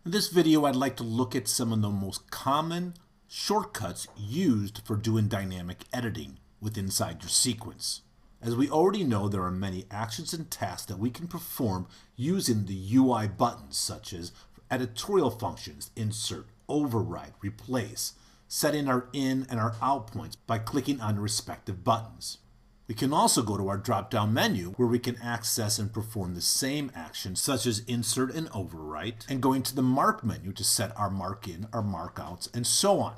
In this video, I'd like to look at some of the most common shortcuts used for doing dynamic editing inside your sequence. As we already know, there are many actions and tasks that we can perform using the UI buttons, such as editorial functions, insert, override, replace, setting our in and our out points by clicking on the respective buttons. We can also go to our drop-down menu where we can access and perform the same actions such as insert and overwrite, and going to the mark menu to set our mark in, our mark outs, and so on.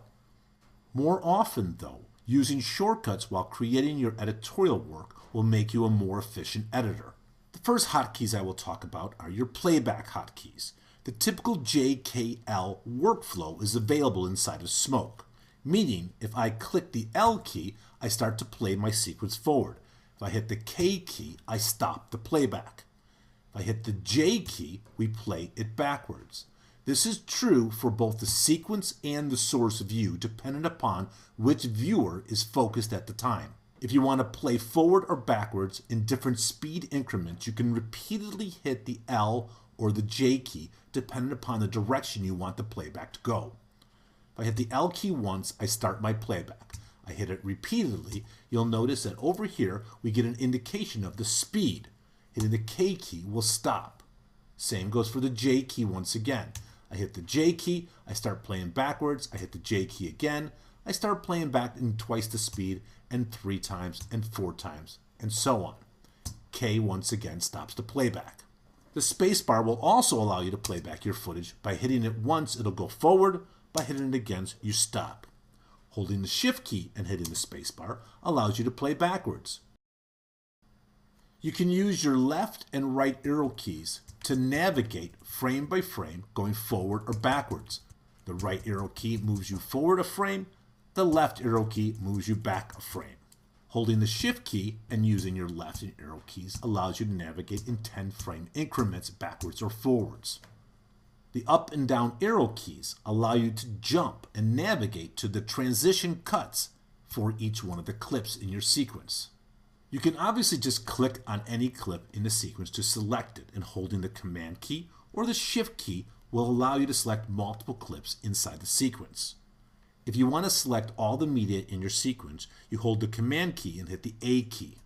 More often though, using shortcuts while creating your editorial work will make you a more efficient editor. The first hotkeys I will talk about are your playback hotkeys. The typical JKL workflow is available inside of Smoke, meaning if I click the L key, I start to play my sequence forward. If I hit the K key, I stop the playback. If I hit the J key, we play it backwards. This is true for both the sequence and the source view, depending upon which viewer is focused at the time. If you want to play forward or backwards in different speed increments, you can repeatedly hit the L or the J key, depending upon the direction you want the playback to go. If I hit the L key once, I start my playback. I hit it repeatedly, you'll notice that over here we get an indication of the speed. Hitting the K key will stop. Same goes for the J key once again. I hit the J key, I start playing backwards, I hit the J key again, I start playing back in twice the speed, and 3 times, and 4 times, and so on. K once again stops the playback. The spacebar will also allow you to play back your footage. By hitting it once, it'll go forward. By hitting it again, you stop. Holding the Shift key and hitting the spacebar allows you to play backwards. You can use your left and right arrow keys to navigate frame by frame going forward or backwards. The right arrow key moves you forward a frame, the left arrow key moves you back a frame. Holding the Shift key and using your left and arrow keys allows you to navigate in 10 frame increments backwards or forwards. The up and down arrow keys allow you to jump and navigate to the transition cuts for each one of the clips in your sequence. You can obviously just click on any clip in the sequence to select it, and holding the Command key or the Shift key will allow you to select multiple clips inside the sequence. If you want to select all the media in your sequence, you hold the Command key and hit the A key.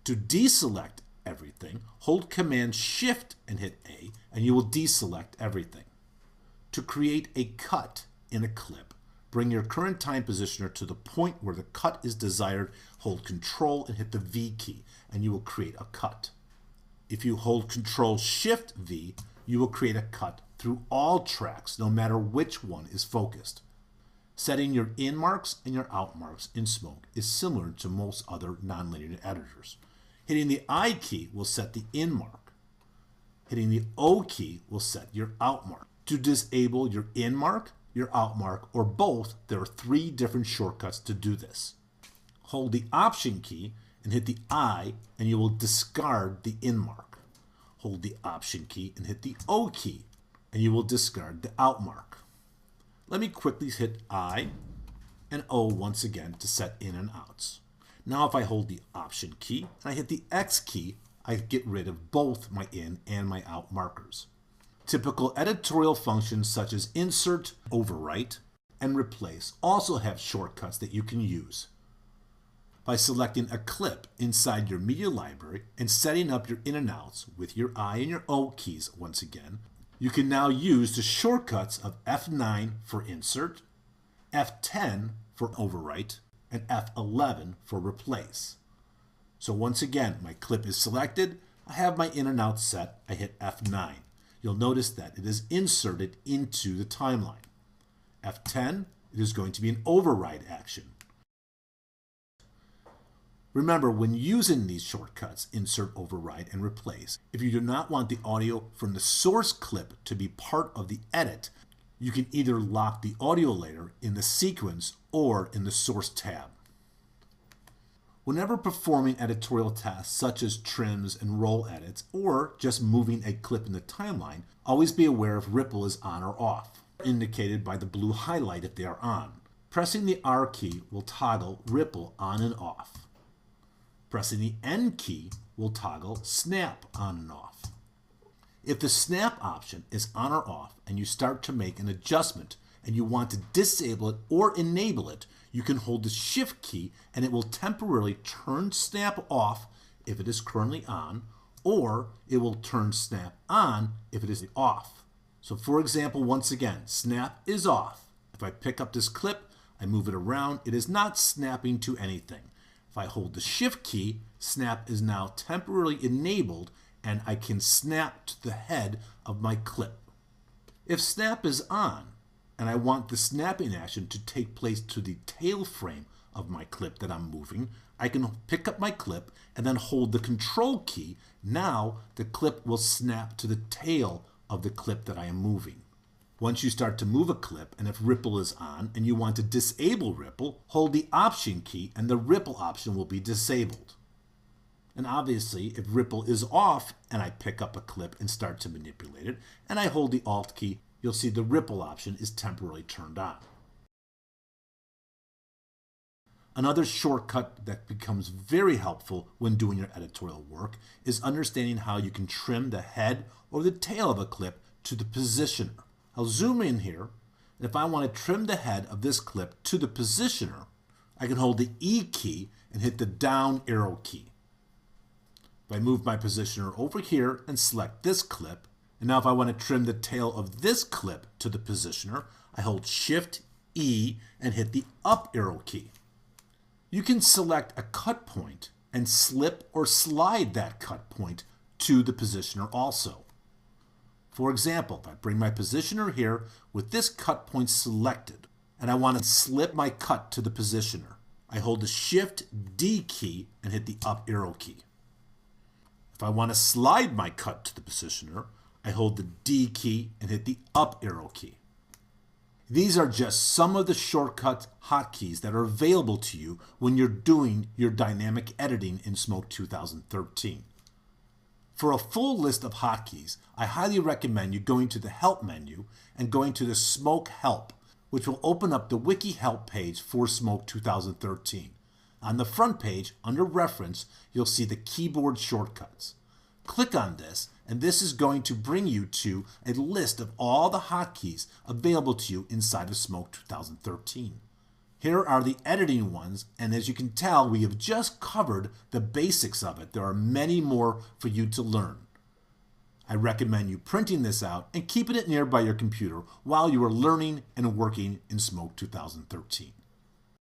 To deselect everything, hold Command Shift and hit A, and you will deselect everything. To create a cut in a clip, bring your current time positioner to the point where the cut is desired, hold Control and hit the V key, and you will create a cut. If you hold Control Shift V, you will create a cut through all tracks, no matter which one is focused. Setting your in marks and your out marks in Smoke is similar to most other nonlinear editors. Hitting the I key will set the in mark. Hitting the O key will set your out mark. To disable your in mark, your out mark, or both, there are 3 different shortcuts to do this. Hold the Option key and hit the I, and you will discard the in mark. Hold the Option key and hit the O key, and you will discard the out mark. Let me quickly hit I and O once again to set in and outs. Now if I hold the Option key and I hit the X key, I get rid of both my in and my out markers. Typical editorial functions such as insert, overwrite, and replace also have shortcuts that you can use. By selecting a clip inside your media library and setting up your in and outs with your I and your O keys once again, you can now use the shortcuts of F9 for insert, F10 for overwrite, and F11 for replace. So once again, my clip is selected, I have my in and out set, I hit F9. You'll notice that it is inserted into the timeline. F10, it is going to be an override action. Remember, when using these shortcuts, insert, override, and replace, if you do not want the audio from the source clip to be part of the edit, you can either lock the audio layer in the sequence or in the source tab. Whenever performing editorial tasks such as trims and roll edits, or just moving a clip in the timeline, always be aware if ripple is on or off, indicated by the blue highlight if they are on. Pressing the R key will toggle ripple on and off. Pressing the N key will toggle snap on and off. If the snap option is on or off and you start to make an adjustment and you want to disable it or enable it, you can hold the Shift key and it will temporarily turn snap off if it is currently on, or it will turn snap on if it is off. So for example, once again, snap is off. If I pick up this clip, I move it around, it is not snapping to anything. If I hold the Shift key, snap is now temporarily enabled and I can snap to the head of my clip. If snap is on and I want the snapping action to take place to the tail frame of my clip that I'm moving, I can pick up my clip and then hold the Control key. Now the clip will snap to the tail of the clip that I am moving. Once you start to move a clip, and if ripple is on and you want to disable ripple, hold the Option key and the ripple option will be disabled. And obviously, if ripple is off and I pick up a clip and start to manipulate it, and I hold the Alt key, you'll see the ripple option is temporarily turned on. Another shortcut that becomes very helpful when doing your editorial work is understanding how you can trim the head or the tail of a clip to the positioner. I'll zoom in here, and if I want to trim the head of this clip to the positioner, I can hold the E key and hit the down arrow key. If I move my positioner over here and select this clip, and now if I want to trim the tail of this clip to the positioner, I hold Shift E and hit the up arrow key. You can select a cut point and slip or slide that cut point to the positioner also. For example, if I bring my positioner here with this cut point selected and I want to slip my cut to the positioner, I hold the Shift D key and hit the up arrow key. If I want to slide my cut to the positioner, I hold the D key and hit the up arrow key. These are just some of the shortcut hotkeys that are available to you when you're doing your dynamic editing in Smoke 2013. For a full list of hotkeys, I highly recommend you going to the Help menu and going to the Smoke Help, which will open up the Wiki Help page for Smoke 2013. On the front page, under Reference, you'll see the keyboard shortcuts. Click on this, and this is going to bring you to a list of all the hotkeys available to you inside of Smoke 2013. Here are the editing ones, and as you can tell, we have just covered the basics of it. There are many more for you to learn. I recommend you printing this out and keeping it nearby your computer while you are learning and working in Smoke 2013.